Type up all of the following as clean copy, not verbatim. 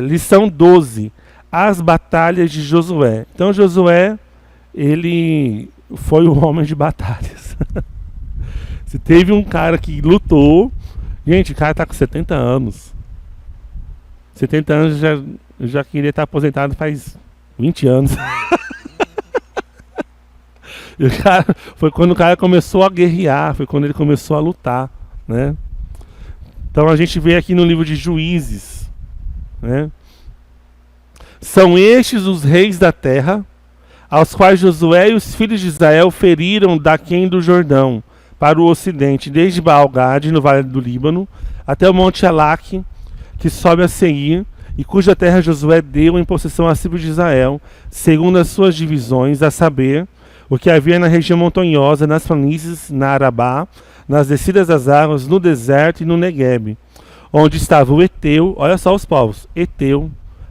Lição 12. As batalhas de Josué. Então Josué, ele foi o homem de batalhas. Se teve um cara que lutou, gente, o cara tá com 70 anos. 70 anos já queria estar aposentado faz 20 anos. E o cara, foi quando o cara começou a guerrear, foi quando ele começou a lutar, né? Então a gente vê aqui no livro de Juízes, né? São estes os reis da terra, aos quais Josué e os filhos de Israel feriram daquém do Jordão, para o ocidente, desde Baal-Gade, no vale do Líbano, até o monte Elaque, que sobe a Seir, e cuja terra Josué deu em possessão às tribos de Israel, segundo as suas divisões, a saber, o que havia na região montanhosa, nas planícies, na Arabá, nas descidas das águas, no deserto e no Neguebe, onde estava o Eteu, olha só os povos, Eteu,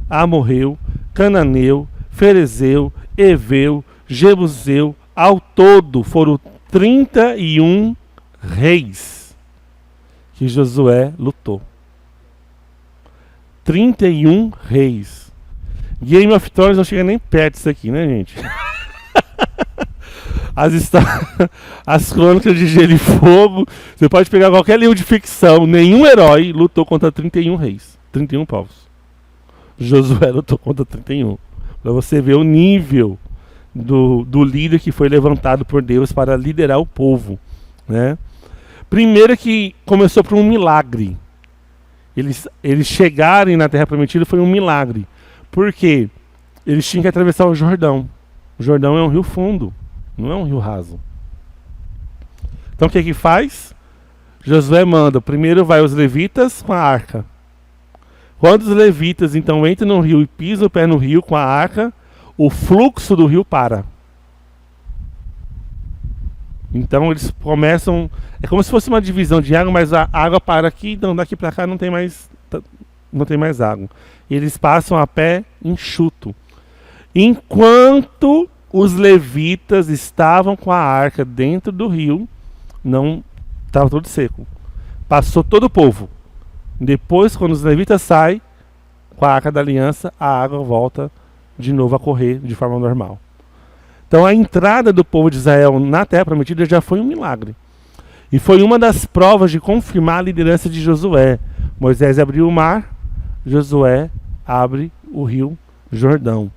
Amorreu, Cananeu, Ferezeu, Eveu, Jebuseu, ao todo foram 31 reis que Josué lutou. 31 reis. Game of Thrones não chega nem perto disso aqui, né, gente? As crônicas de Gelo e Fogo, você pode pegar qualquer livro de ficção, nenhum herói lutou contra 31 reis, 31 povos. Josué lutou contra 31. Para você ver o nível do líder que foi levantado por Deus para liderar o povo, né? Primeiro que começou por um milagre. Eles chegarem na Terra Prometida foi um milagre. Por quê? Eles tinham que atravessar o Jordão. O Jordão é um rio fundo, não é um rio raso. Então o que faz? Josué manda, primeiro vai os levitas com a arca. Quando os levitas então entram no rio e pisam o pé no rio com a arca, o fluxo do rio para. Então eles começam, é como se fosse uma divisão de água, mas a água para aqui, então daqui para cá não tem mais água. E eles passam a pé enxuto. Enquanto os levitas estavam com a arca dentro do rio, não estava todo seco. Passou todo o povo. Depois, quando os levitas saem com a arca da aliança, a água volta de novo a correr de forma normal. Então a entrada do povo de Israel na Terra Prometida já foi um milagre. E foi uma das provas de confirmar a liderança de Josué. Moisés abriu o mar, Josué abre o rio Jordão.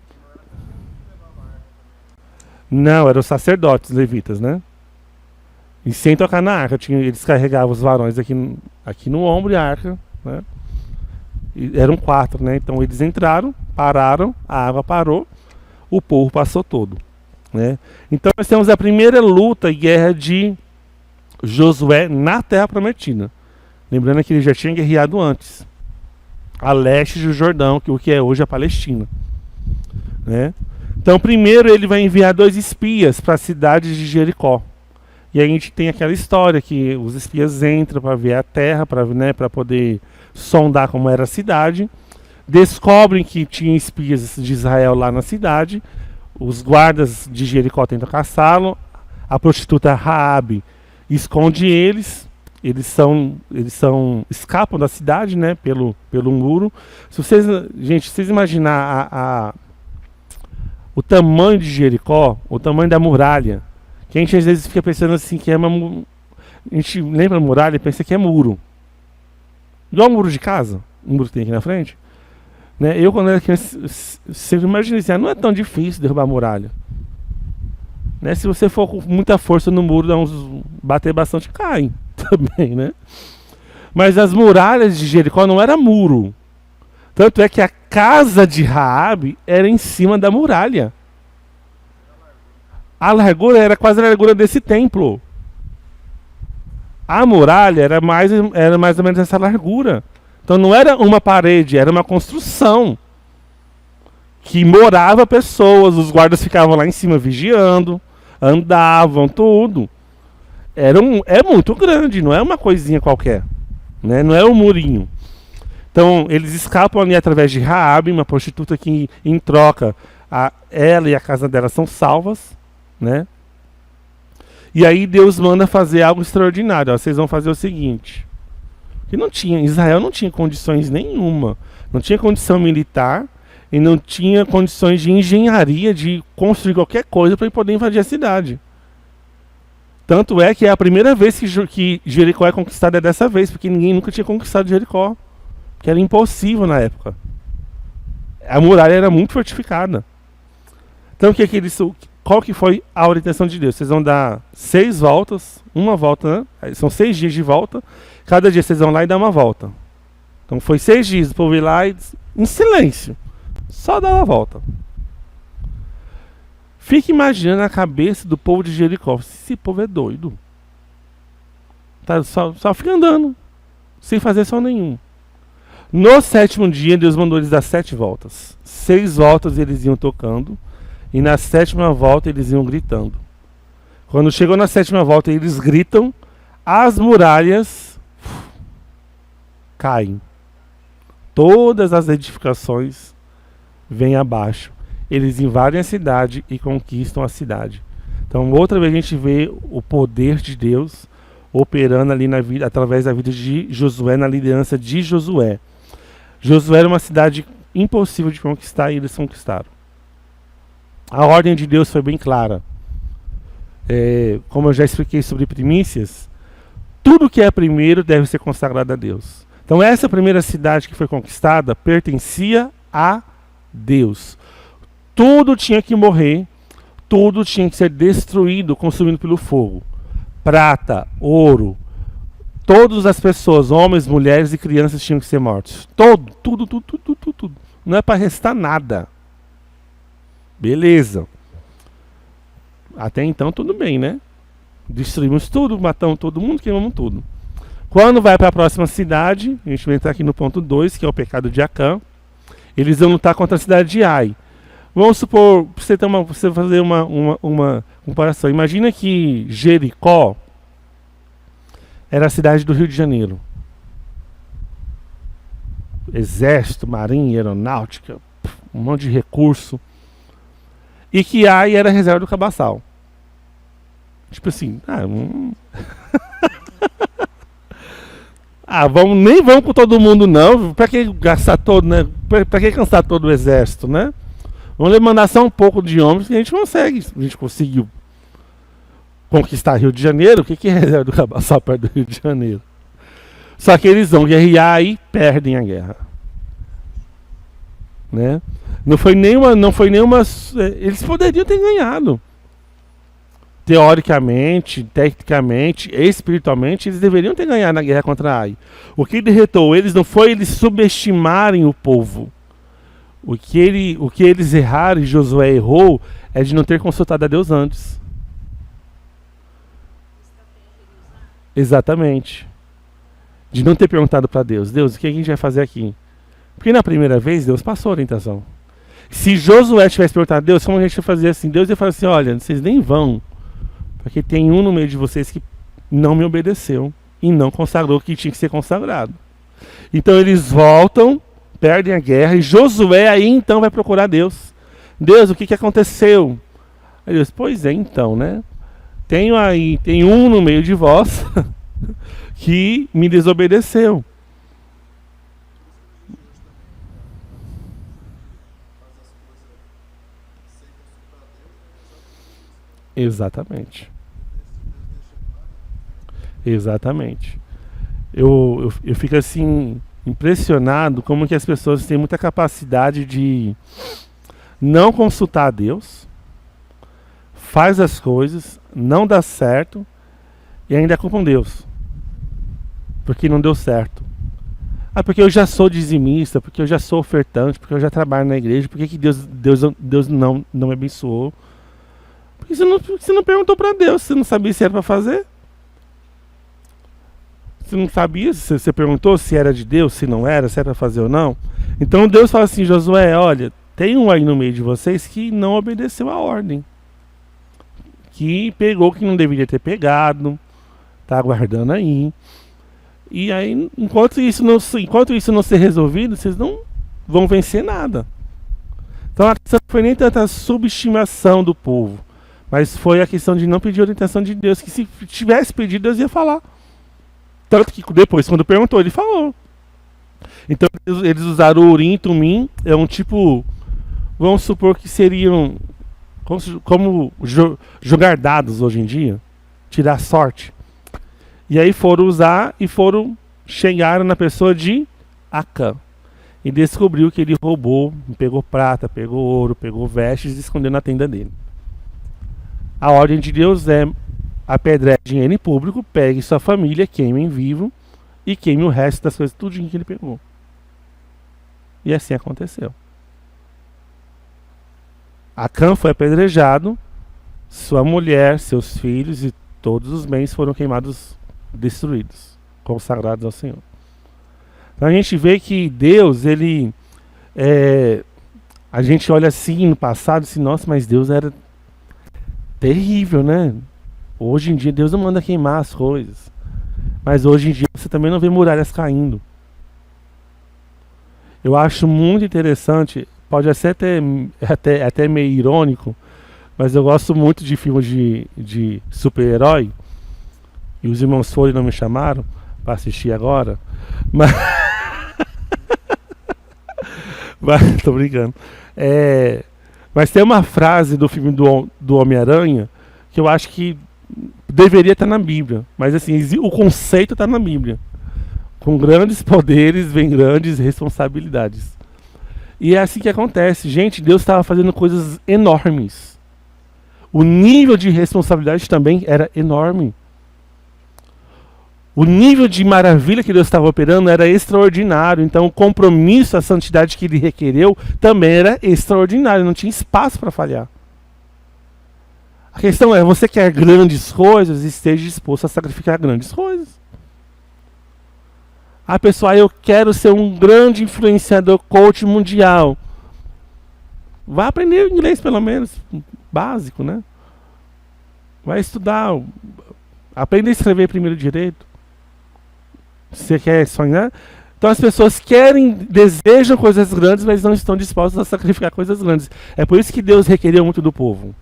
Não, eram os sacerdotes levitas, né? E sem tocar na arca. Eles carregavam os varões aqui no ombro e a arca, né? E eram 4, né? Então eles entraram, pararam, a água parou, o povo passou todo, né? Então nós temos a primeira luta e guerra de Josué na Terra Prometida. Lembrando que ele já tinha guerreado antes, a leste do Jordão, o que é hoje a Palestina, né? Então primeiro ele vai enviar 2 espias para a cidade de Jericó. E aí a gente tem aquela história que os espias entram para ver a terra, para poder sondar como era a cidade. Descobrem que tinha espias de Israel lá na cidade. Os guardas de Jericó tentam caçá-lo. A prostituta Raabe esconde eles. Eles escapam da cidade, né, pelo muro. Se vocês, gente, se vocês imaginar o tamanho de Jericó, o tamanho da muralha, que a gente às vezes fica pensando assim que é a gente lembra muralha e pensa que é muro. Igual o muro de casa, o muro que tem aqui na frente. Né? Eu quando era criança, sempre imaginei assim, não é tão difícil derrubar a muralha. Né? Se você for com muita força no muro, bater bastante, cai também, né? Mas as muralhas de Jericó não era muro. Tanto é que a casa de Raabe era em cima da muralha. A largura era quase a largura desse templo. A muralha era mais ou menos essa largura. Então não era uma parede, era uma construção que morava pessoas. Os guardas ficavam lá em cima vigiando, andavam, tudo. É muito grande, não é uma coisinha qualquer, né? Não é um murinho. Então eles escapam ali através de Raabe, uma prostituta que em troca ela e a casa dela são salvas, né? E aí Deus manda fazer algo extraordinário. Ó, vocês vão fazer o seguinte: o Que não tinha, Israel não tinha condições nenhuma. Não tinha condição militar e não tinha condições de engenharia de construir qualquer coisa para poder invadir a cidade. Tanto é que é a primeira vez que Jericó é conquistada é dessa vez, porque ninguém nunca tinha conquistado Jericó. Que era impossível na época. A muralha era muito fortificada. Então qual que foi a orientação de Deus? Vocês vão dar 6 voltas, uma volta, né? São 6 dias de volta. Cada dia vocês vão lá e dá uma volta. Então foi 6 dias, o povo ir lá e, em silêncio, só dar uma volta. Fique imaginando a cabeça do povo de Jericó. Esse povo é doido. Tá, só fica andando, sem fazer som nenhum. No 7º dia, Deus mandou eles dar 7 voltas. 6 voltas eles iam tocando. E na 7ª volta eles iam gritando. Quando chegou na 7ª volta e eles gritam, as muralhas caem. Todas as edificações vêm abaixo. Eles invadem a cidade e conquistam a cidade. Então outra vez a gente vê o poder de Deus operando ali na vida, através da vida de Josué, na liderança de Josué. Josué era uma cidade impossível de conquistar e eles conquistaram. A ordem de Deus foi bem clara. Como eu já expliquei sobre primícias, tudo que é primeiro deve ser consagrado a Deus. Então essa primeira cidade que foi conquistada pertencia a Deus. Tudo tinha que morrer, tudo tinha que ser destruído, consumido pelo fogo. Prata, ouro, todas as pessoas, homens, mulheres e crianças tinham que ser mortos. Tudo. Não é para restar nada. Beleza. Até então tudo bem, né? Destruímos tudo, matamos todo mundo, queimamos tudo. Quando vai para a próxima cidade, a gente vai entrar aqui no ponto 2, que é o pecado de Acã. Eles vão lutar contra a cidade de Ai. Vamos supor, você fazer uma comparação. Imagina que Jericó era a cidade do Rio de Janeiro. Exército, marinha, aeronáutica, um monte de recurso. E que Ai era a reserva do Cabaçal. Tipo assim, nem vamos com todo mundo não. Pra que gastar todo, né? Pra que cansar todo o exército, né? Vamos mandar só um pouco de homens que a gente consegue. A gente conseguiu conquistar Rio de Janeiro. O que é reserva do Cabaçal perto do Rio de Janeiro? Só que eles vão guerrear e perdem a guerra. Né? Não foi nenhuma. Eles poderiam ter ganhado. Teoricamente, tecnicamente, espiritualmente, eles deveriam ter ganhado na guerra contra Ai. O que derretou eles não foi eles subestimarem o povo. O que eles erraram e Josué errou é de não ter consultado a Deus antes. Exatamente. De não ter perguntado para Deus, o que a gente vai fazer aqui? Porque na primeira vez Deus passou a orientação. Se Josué tivesse perguntado a Deus, como a gente vai fazer assim? Deus ia falar assim, olha, vocês nem vão, porque tem um no meio de vocês que não me obedeceu e não consagrou o que tinha que ser consagrado. Então eles voltam, perdem a guerra, e Josué aí então vai procurar Deus. Deus, o que aconteceu? Aí Deus, pois é, então, né? Tem um no meio de vós que me desobedeceu. Exatamente. Eu fico assim impressionado como que as pessoas têm muita capacidade de não consultar a Deus, faz as coisas, não dá certo e ainda culpam Deus porque não deu certo. Porque eu já sou dizimista, porque eu já sou ofertante, porque eu já trabalho na igreja, por que Deus não me abençoou? Porque você não perguntou para Deus, você não sabia se era para fazer? Você não sabia, você perguntou se era de Deus, se não era, se era para fazer ou não? Então Deus fala assim, Josué, olha, tem um aí no meio de vocês que não obedeceu a ordem. Que pegou que não deveria ter pegado, tá aguardando aí. E aí, enquanto isso não ser resolvido, vocês não vão vencer nada. Então a questão não foi nem tanta subestimação do povo, mas foi a questão de não pedir a orientação de Deus, que se tivesse pedido, Deus ia falar. Tanto que depois, quando perguntou, ele falou. Então eles usaram o Urim e Tumim, é um tipo, vamos supor que seriam como jogar dados hoje em dia, tirar sorte. E aí foram usar e chegaram na pessoa de Acã. E descobriu que ele roubou, pegou prata, pegou ouro, pegou vestes e escondeu na tenda dele. A ordem de Deus é apedrejem ele em público, pegue sua família, queimem vivo e queime o resto das coisas, tudinho que ele pegou. E assim aconteceu. Acã foi apedrejado, sua mulher, seus filhos e todos os bens foram queimados, destruídos, consagrados ao Senhor. Então a gente vê que Deus, ele... a gente olha assim no passado e assim, nossa, mas Deus era terrível, né? Hoje em dia Deus não manda queimar as coisas. Mas hoje em dia você também não vê muralhas caindo. Eu acho muito interessante, pode ser até meio irônico, mas eu gosto muito de filmes de super-herói. E os irmãos Foley não me chamaram para assistir agora. Mas tô brincando. Mas tem uma frase do filme do Homem-Aranha que eu acho que deveria estar na Bíblia. Mas assim, o conceito está na Bíblia. Com grandes poderes vem grandes responsabilidades. E é assim que acontece. Gente, Deus estava fazendo coisas enormes. O nível de responsabilidade também era enorme. O nível de maravilha que Deus estava operando era extraordinário. Então o compromisso, a santidade que ele requereu também era extraordinário. Não tinha espaço para falhar. A questão é, você quer grandes coisas, esteja disposto a sacrificar grandes coisas. A pessoa, eu quero ser um grande influenciador, coach mundial. Vai aprender inglês pelo menos, básico, né? Vai estudar, aprenda a escrever primeiro direito. Você quer sonhar? Então as pessoas desejam coisas grandes, mas não estão dispostas a sacrificar coisas grandes. É por isso que Deus requeriu muito do povo.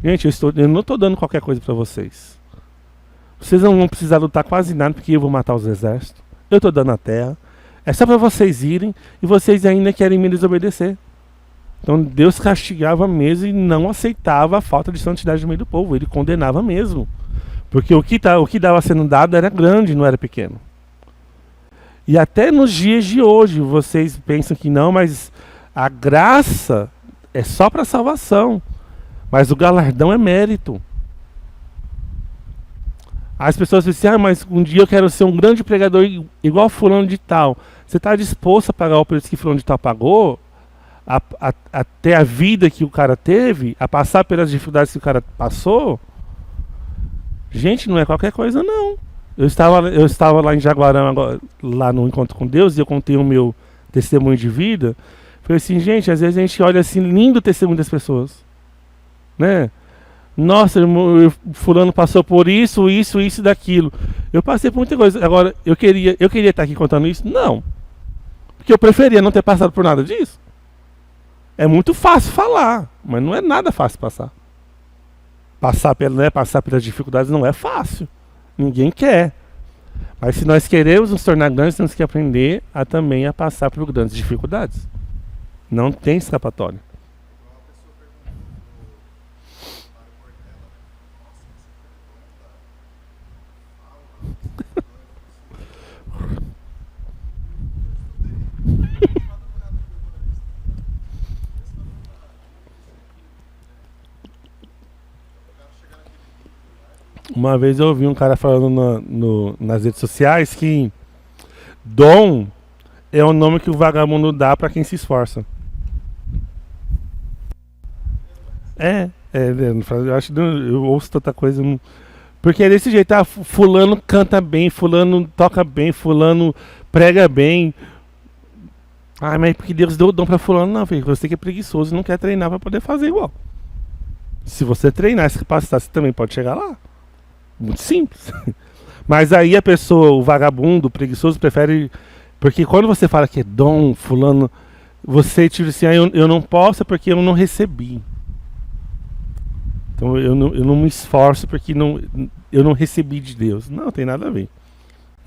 Gente, eu não estou dando qualquer coisa para vocês. Vocês não vão precisar lutar quase nada, porque eu vou matar os exércitos. Eu estou dando a terra. É só para vocês irem, e vocês ainda querem me desobedecer. Então Deus castigava mesmo e não aceitava a falta de santidade no meio do povo. Ele condenava mesmo. Porque o que estava sendo dado era grande, não era pequeno. E até nos dias de hoje, vocês pensam que não, mas a graça é só para salvação. Mas o galardão é mérito. As pessoas dizem assim, mas um dia eu quero ser um grande pregador igual fulano de tal. Você está disposto a pagar o preço que fulano de tal pagou? A ter a vida que o cara teve? A passar pelas dificuldades que o cara passou? Gente, não é qualquer coisa não. Eu estava lá em Jaguarão, agora, lá no Encontro com Deus, e eu contei o meu testemunho de vida. Falei assim, gente, às vezes a gente olha assim, lindo o testemunho das pessoas. Né? Nossa, fulano passou por isso e daquilo. Eu passei por muita coisa. Agora, eu queria estar aqui contando isso? Não. Porque eu preferia não ter passado por nada disso. É muito fácil falar, mas não é nada fácil passar. Passar pelas dificuldades não é fácil. Ninguém quer. Mas se nós queremos nos tornar grandes, temos que aprender também a passar por grandes dificuldades. Não tem escapatória. Uma vez eu ouvi um cara falando nas redes sociais que dom é o nome que o vagabundo dá pra quem se esforça. Eu acho que eu ouço tanta coisa. Porque é desse jeito, fulano canta bem, fulano toca bem, fulano prega bem. Mas porque Deus deu o dom pra fulano, não, filho. Você que é preguiçoso e não quer treinar pra poder fazer igual. Se você treinar, se capacitar, você também pode chegar lá. Muito simples. Mas aí a pessoa, o vagabundo, o preguiçoso, prefere... Porque quando você fala que é dom, fulano, você tipo assim, eu não posso porque eu não recebi. Então eu não me esforço porque eu não recebi de Deus. Não, tem nada a ver.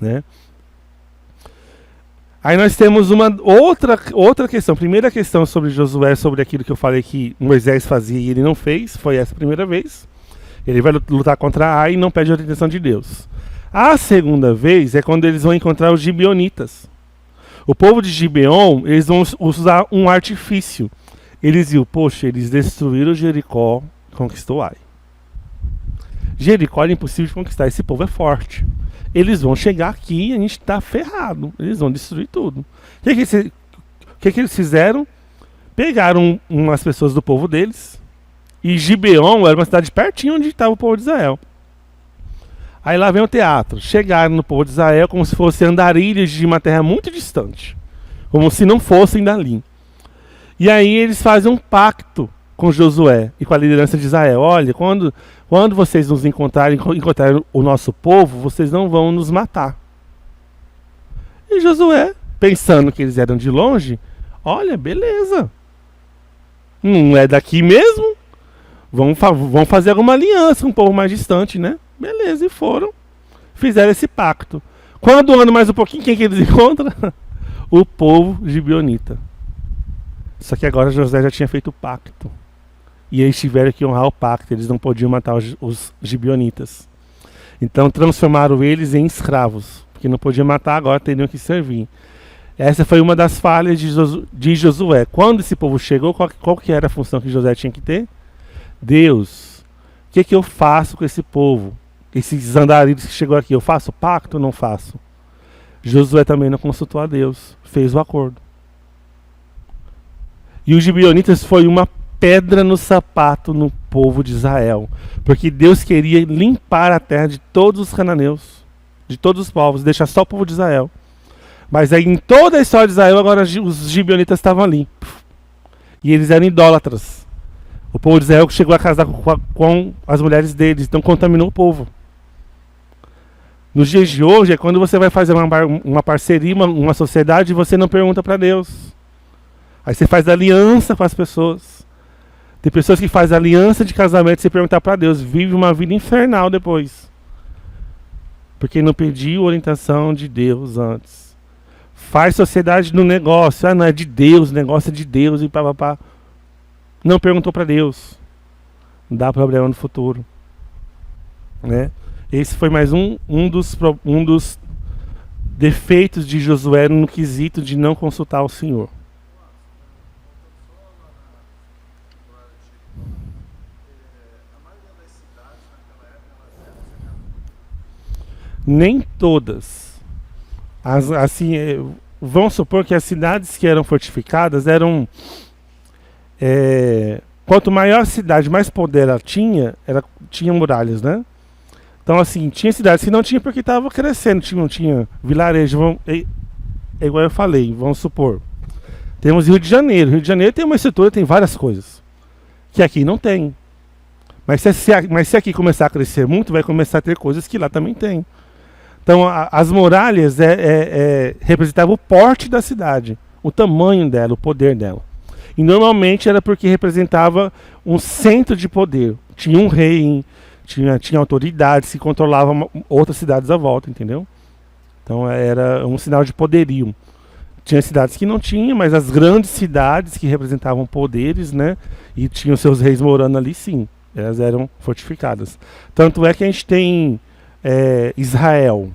né? Aí nós temos uma outra questão. Primeira questão sobre Josué, sobre aquilo que eu falei que Moisés fazia e ele não fez, foi essa primeira vez. Ele vai lutar contra Ai e não pede a orientação de Deus. A segunda vez é quando eles vão encontrar os gibeonitas. O povo de Gibeon, eles vão usar um artifício. Eles viram, poxa, eles destruíram Jericó, conquistou Ai. Jericó é impossível de conquistar, esse povo é forte. Eles vão chegar aqui e a gente está ferrado. Eles vão destruir tudo. O que eles fizeram? Pegaram umas pessoas do povo deles. E Gibeon era uma cidade pertinho onde estava o povo de Israel. Aí lá vem o teatro. Chegaram no povo de Israel como se fossem andarilhos de uma terra muito distante. Como se não fossem dali. E aí eles fazem um pacto com Josué e com a liderança de Israel. Olha, quando vocês nos encontrarem o nosso povo, vocês não vão nos matar. E Josué, pensando que eles eram de longe, olha, beleza. Não é daqui mesmo? Vamos fazer alguma aliança com um povo mais distante, né? Beleza, e foram. Fizeram esse pacto. Quando andam mais um pouquinho, quem que eles encontram? O povo gibeonita. Só que agora José já tinha feito o pacto. E eles tiveram que honrar o pacto. Eles não podiam matar os gibeonitas. Então transformaram eles em escravos. Porque não podiam matar, agora teriam que servir. Essa foi uma das falhas de Josué. Quando esse povo chegou, qual que era a função que José tinha que ter? Deus, o que eu faço com esse povo? Esses andarilhos que chegou aqui, eu faço pacto ou não faço? Josué também não consultou a Deus. Fez o acordo. E os gibeonitas foi uma pedra no sapato no povo de Israel. Porque Deus queria limpar a terra de todos os cananeus, de todos os povos, deixar só o povo de Israel. Mas aí em toda a história de Israel, agora os gibeonitas estavam ali. E eles eram idólatras. O povo de Israel chegou a casar com as mulheres deles, então contaminou o povo. Nos dias de hoje é quando você vai fazer uma parceria, uma sociedade, e você não pergunta para Deus. Aí você faz aliança com as pessoas. Tem pessoas que fazem aliança de casamento sem perguntar para Deus. Vive uma vida infernal depois. Porque não pediu orientação de Deus antes. Faz sociedade no negócio. Ah, não é de Deus, o negócio é de Deus e pá. Não perguntou para Deus. Dá problema no futuro. Né? Esse foi mais um dos defeitos de Josué no quesito de não consultar o Senhor. Nem todas. Vamos supor que as cidades que eram fortificadas eram... quanto maior a cidade, mais poder ela tinha muralhas, né? Então, assim, tinha cidades que não tinha porque estava crescendo, não tinha vilarejo. É igual eu falei, vamos supor. Temos Rio de Janeiro. Rio de Janeiro tem uma estrutura, tem várias coisas. Que aqui não tem. Mas se aqui começar a crescer muito, vai começar a ter coisas que lá também tem. Então, as muralhas representavam o porte da cidade, o tamanho dela, o poder dela. E normalmente era porque representava um centro de poder. Tinha um rei, tinha autoridades que controlavam outras cidades à volta, entendeu? Então era um sinal de poderio. Tinha cidades que não tinham, mas as grandes cidades que representavam poderes, né? E tinham seus reis morando ali, sim. Elas eram fortificadas. Tanto é que a gente tem Israel.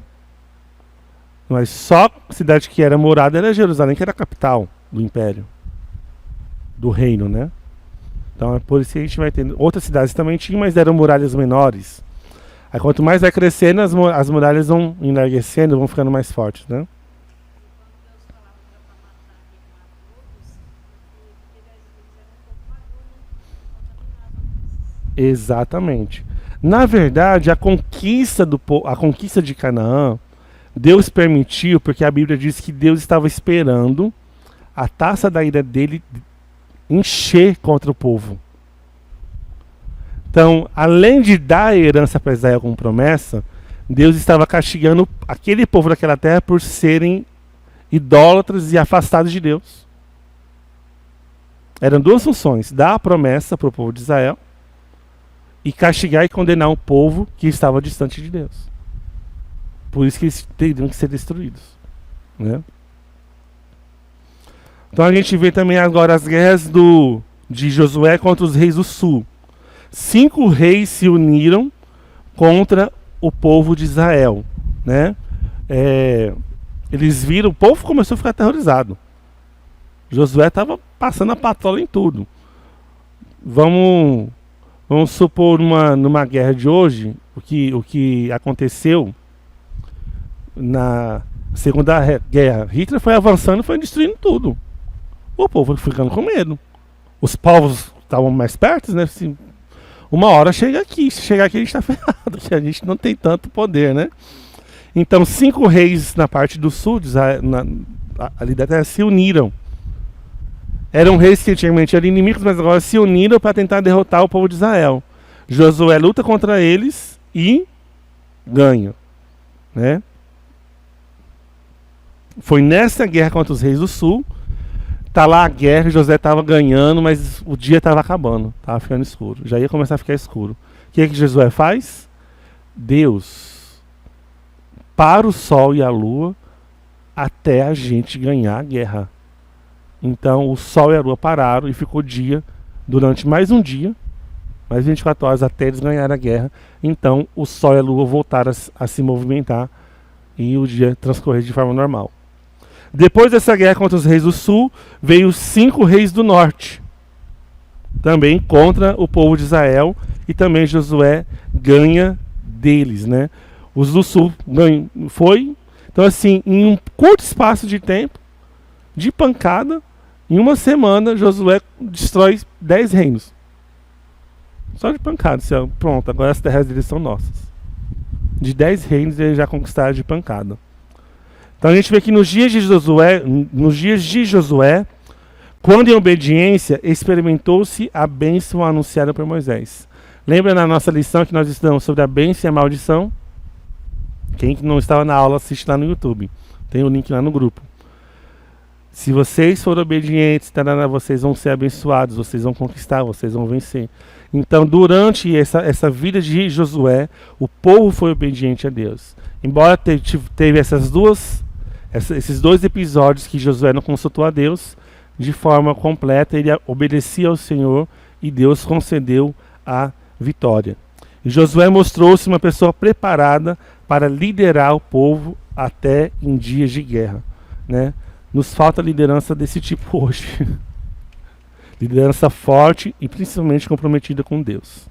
Mas só a cidade que era morada era Jerusalém, que era a capital do império. Do reino, né? Então é por isso que a gente vai ter. Outras cidades também tinham, mas eram muralhas menores. Aí quanto mais vai crescendo, as muralhas vão enlarguecendo, vão ficando mais fortes, né? Exatamente. Na verdade, a conquista de Canaã, Deus permitiu, porque a Bíblia diz que Deus estava esperando a taça da ira dele encher contra o povo. Então, além de dar a herança para Israel como promessa, Deus estava castigando aquele povo daquela terra por serem idólatras e afastados de Deus. Eram duas funções: dar a promessa para o povo de Israel e castigar e condenar o povo que estava distante de Deus. Por isso que eles teriam que ser destruídos, né? Então a gente vê também agora as guerras de Josué contra os reis do sul. 5 reis se uniram contra o povo de Israel, né? Eles viram, o povo começou a ficar aterrorizado. Josué estava passando a patrola em tudo. Vamos supor numa guerra de hoje, o que aconteceu na Segunda Guerra. Hitler foi avançando e foi destruindo tudo. O povo foi ficando com medo. Os povos estavam mais perto, né? Assim, uma hora chega aqui. Se chegar aqui a gente está ferrado, que a gente não tem tanto poder, né? Então 5 reis na parte do sul, ali da terra, se uniram. Eram reis que antigamente eram inimigos, mas agora se uniram para tentar derrotar o povo de Israel. Josué luta contra eles e ganha, né? Foi nessa guerra contra os reis do sul. Tá lá a guerra, Josué estava ganhando, mas o dia estava acabando, estava ficando escuro. Já ia começar a ficar escuro. O que Josué faz? Deus para o sol e a lua até a gente ganhar a guerra. Então o sol e a lua pararam e ficou dia durante mais um dia, mais 24 horas até eles ganharem a guerra. Então o sol e a lua voltaram a se movimentar e o dia transcorrer de forma normal. Depois dessa guerra contra os reis do sul, veio os 5 reis do norte, também contra o povo de Israel, e também Josué ganha deles, né? Os do sul foi, então assim, em um curto espaço de tempo, de pancada, em uma semana Josué destrói 10 reinos. Só de pancada, assim, pronto, agora as terras deles são nossas. De 10 reinos eles já conquistaram de pancada. Então a gente vê que nos dias de Josué, quando em obediência, experimentou-se a bênção anunciada por Moisés. Lembra na nossa lição que nós estudamos sobre a bênção e a maldição? Quem não estava na aula, assiste lá no YouTube. Tem o link lá no grupo. Se vocês forem obedientes, vocês vão ser abençoados, vocês vão conquistar, vocês vão vencer. Então, durante essa vida de Josué, o povo foi obediente a Deus. Embora teve esses 2 episódios que Josué não consultou a Deus de forma completa, ele obedecia ao Senhor e Deus concedeu a vitória. E Josué mostrou-se uma pessoa preparada para liderar o povo até em dias de guerra, né? Nos falta liderança desse tipo hoje. Liderança forte e principalmente comprometida com Deus.